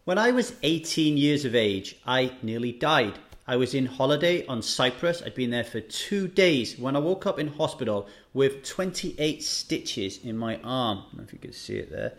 When I was 18 years of age, I nearly died. I was in holiday on Cyprus. I'd been there for 2 days when I woke up in hospital with 28 stitches in my arm. I don't know if you can see it there.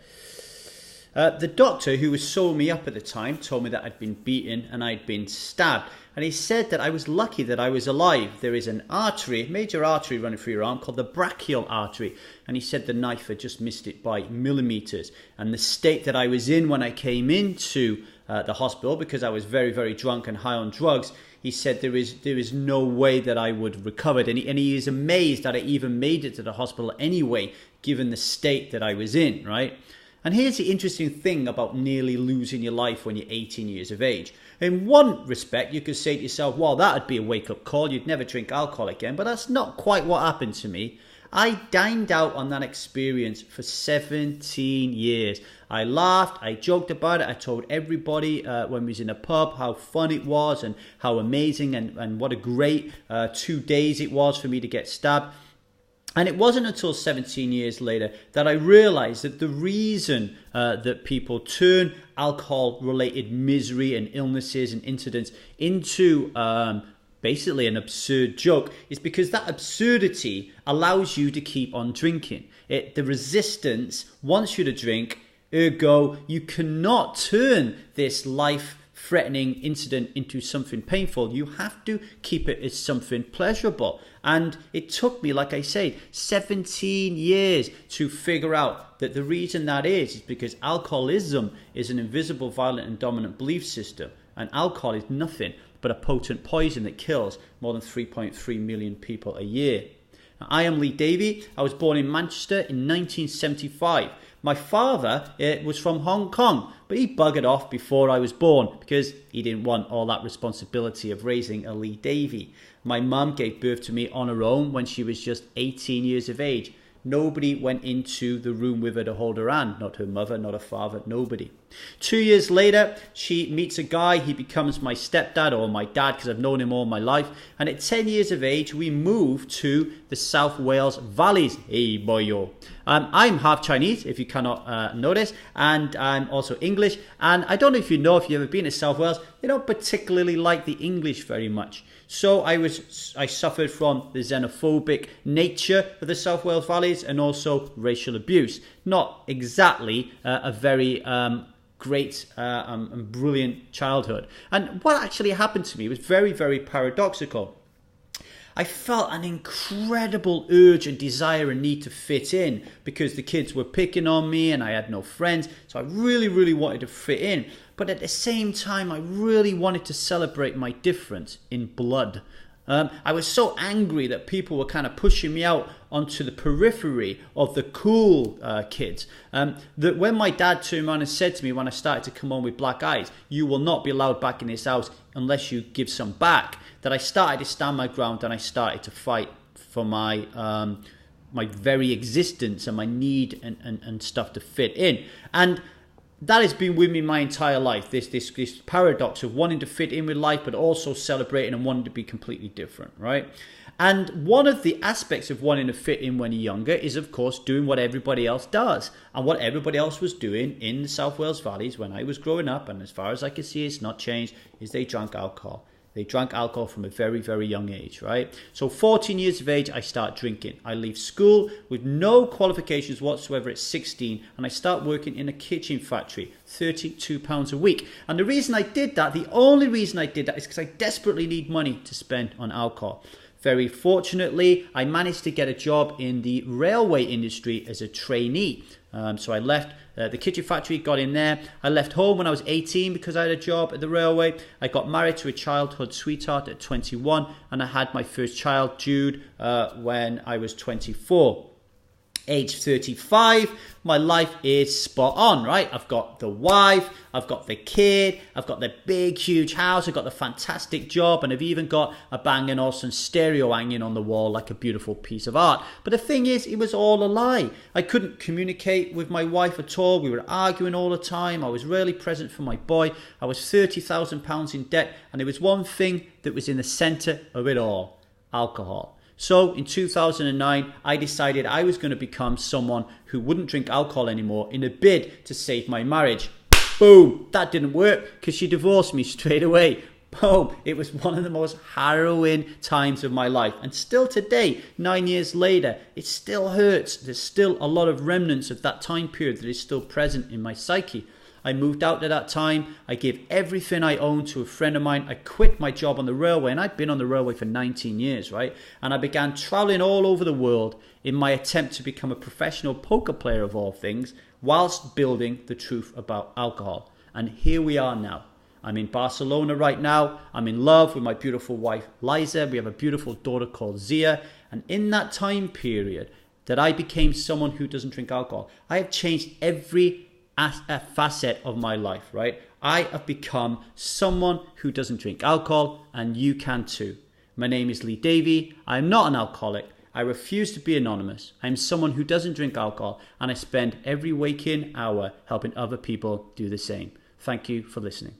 The doctor who was sewing me up at the time told me that I'd been beaten and I'd been stabbed. And he said that I was lucky that I was alive. There is an artery, major artery running through your arm called the brachial artery. And he said the knife had just missed it by millimetres. And the state that I was in when I came into the hospital, because I was very, very drunk and high on drugs, he said there is no way that I would recover. And he is amazed that I even made it to the hospital anyway, given the state that I was in, right? And here's the interesting thing about nearly losing your life when you're 18 years of age. In one respect, you could say to yourself, well, that would be a wake-up call. You'd never drink alcohol again. But that's not quite what happened to me. I dined out on that experience for 17 years. I laughed, I joked about it, I told everybody when we was in a pub how fun it was and how amazing and what a great 2 days it was for me to get stabbed. And it wasn't until 17 years later that I realized that the reason that people turn alcohol-related misery and illnesses and incidents into basically an absurd joke is because that absurdity allows you to keep on drinking. The resistance wants you to drink, ergo you cannot turn this life-threatening incident into something painful. You have to keep it as something pleasurable. And it took me, like I say, 17 years to figure out that the reason that is because alcoholism is an invisible, violent and dominant belief system. And alcohol is nothing but a potent poison that kills more than 3.3 million people a year. Now, I am Lee Davey. I was born in Manchester in 1975. My father was from Hong Kong, but he buggered off before I was born because he didn't want all that responsibility of raising a Lee Davey. My mum gave birth to me on her own when she was just 18 years of age. Nobody went into the room with her to hold her hand. Not her mother, not her father, nobody. 2 years later, she meets a guy. He becomes my stepdad or my dad because I've known him all my life. And at 10 years of age, we moved to the South Wales Valleys. Hey, boyo. I'm half Chinese, if you cannot notice, and I'm also English. And I don't know if you know, if you've ever been to South Wales, they don't particularly like the English very much. So I suffered from the xenophobic nature of the South Wales Valleys and also racial abuse. Not exactly a very great and brilliant childhood. And what actually happened to me was very, very paradoxical. I felt an incredible urge and desire and need to fit in because the kids were picking on me and I had no friends. So I really, really wanted to fit in. But at the same time, I really wanted to celebrate my difference in blood. I was so angry that people were kind of pushing me out onto the periphery of the cool kids. That when my dad turned around and said to me when I started to come on with black eyes, you will not be allowed back in this house unless you give some back, that I started to stand my ground and I started to fight for my my very existence and my need and stuff to fit in. And that has been with me my entire life, this paradox of wanting to fit in with life but also celebrating and wanting to be completely different, right? And one of the aspects of wanting to fit in when you're younger is, of course, doing what everybody else does. And what everybody else was doing in the South Wales Valleys when I was growing up, and as far as I can see it's not changed, is they drank alcohol. They drank alcohol from a very, very young age, right? So 14 years of age, I start drinking. I leave school with no qualifications whatsoever at 16, and I start working in a kitchen factory, £32 a week. And the reason I did that, the only reason I did that is because I desperately need money to spend on alcohol. Very fortunately, I managed to get a job in the railway industry as a trainee. So I left the kitchen factory, got in there. I left home when I was 18 because I had a job at the railway. I got married to a childhood sweetheart at 21, and I had my first child, Jude, when I was 24. Age 35, my life is spot on, right? I've got the wife, I've got the kid, I've got the big, huge house, I've got the fantastic job, and I've even got a Bang & Olufsen stereo hanging on the wall like a beautiful piece of art. But the thing is, it was all a lie. I couldn't communicate with my wife at all. We were arguing all the time. I was rarely present for my boy. I was £30,000 in debt, and there was one thing that was in the centre of it all: alcohol. So in 2009, I decided I was going to become someone who wouldn't drink alcohol anymore in a bid to save my marriage. Boom, that didn't work because she divorced me straight away. Boom, it was one of the most harrowing times of my life. And still today, 9 years later, it still hurts. There's still a lot of remnants of that time period that is still present in my psyche. I moved out at that time. I gave everything I owned to a friend of mine. I quit my job on the railway, and I'd been on the railway for 19 years, right? And I began traveling all over the world in my attempt to become a professional poker player of all things, whilst building the truth about alcohol. And here we are now. I'm in Barcelona right now. I'm in love with my beautiful wife, Liza. We have a beautiful daughter called Zia. And in that time period that I became someone who doesn't drink alcohol, I have changed every a facet of my life, right? I have become someone who doesn't drink alcohol, and you can too. My name is Lee Davey. I am not an alcoholic. I refuse to be anonymous. I am someone who doesn't drink alcohol, and I spend every waking hour helping other people do the same. Thank you for listening.